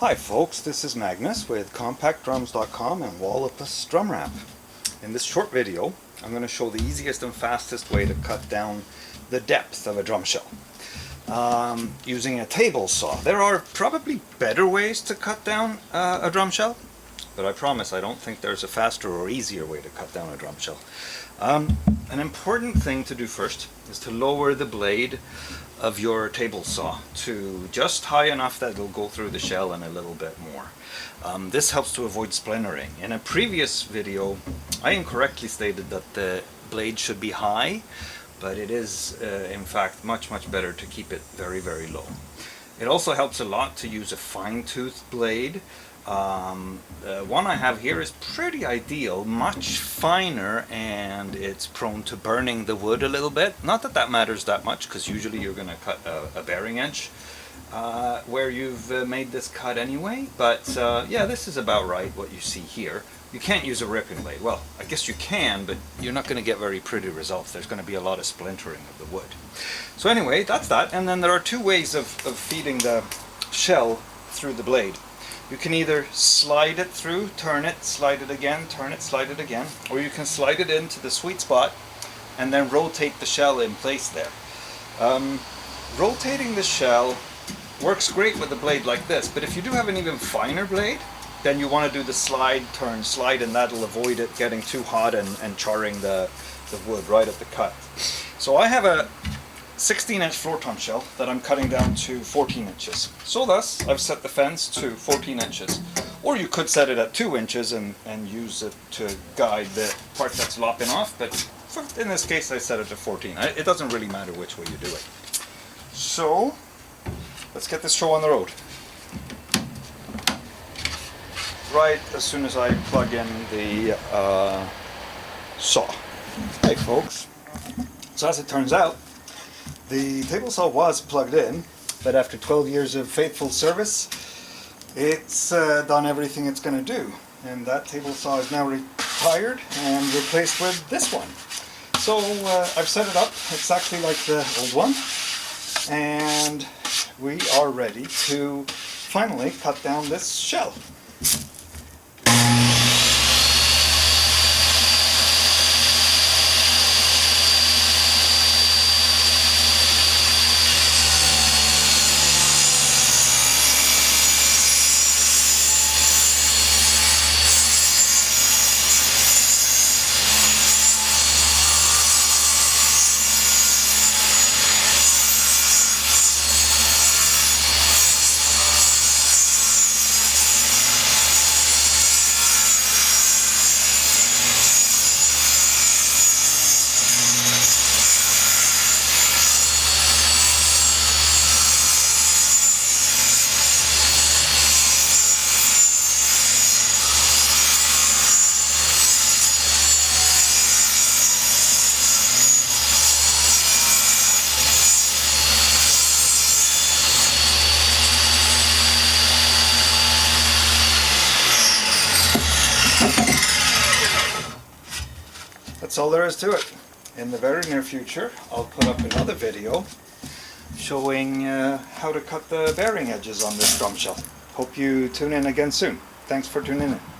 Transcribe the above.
Hi folks, this is Magnus with CompactDrums.com and Wallopus Drum Wrap. In this short video, I'm going to show the easiest and fastest way to cut down the depth of a drum shell using a table saw. There are probably better ways to cut down a drum shell, but I promise I don't think there's a faster or easier way to cut down a drum shell. An important thing to do first is to lower the blade of your table saw to just high enough that it'll go through the shell and a little bit more. This helps to avoid splintering. In a previous video I incorrectly stated that the blade should be high, but it is in fact much better to keep it very low. It also helps a lot to use a fine-toothed blade. The one I have here is pretty ideal, much finer, and it's prone to burning the wood a little bit. Not that that matters that much, because usually you're going to cut a bearing edge where you've made this cut anyway, but yeah, this is about right, what you see here. You can't use a ripping blade. Well, I guess you can, but you're not going to get very pretty results. There's going to be a lot of splintering of the wood. So anyway, that's that. And then there are two ways of feeding the shell through the blade. You can either slide it through, turn it, slide it again, turn it, slide it again, or you can slide it into the sweet spot and then rotate the shell in place there. Rotating the shell works great with a blade like this, but if you do have an even finer blade, then you want to do the slide, turn, slide, and that'll avoid it getting too hot and charring the wood right at the cut. So I have a 16-inch floor tom shell that I'm cutting down to 14 inches. So thus, I've set the fence to 14 inches. Or you could set it at 2 inches and use it to guide the part that's lopping off, but in this case I set it to 14. It doesn't really matter which way you do it. So, let's get this show on the road. Right as soon as I plug in the saw. Hey folks. So as it turns out, the table saw was plugged in, but after 12 years of faithful service, it's done everything it's going to do. And that table saw is now retired and replaced with this one. So I've set it up exactly like the old one, and we are ready to finally cut down this shell. That's all there is to it. In the very near future, I'll put up another video showing how to cut the bearing edges on this drum shell. Hope you tune in again soon. Thanks for tuning in.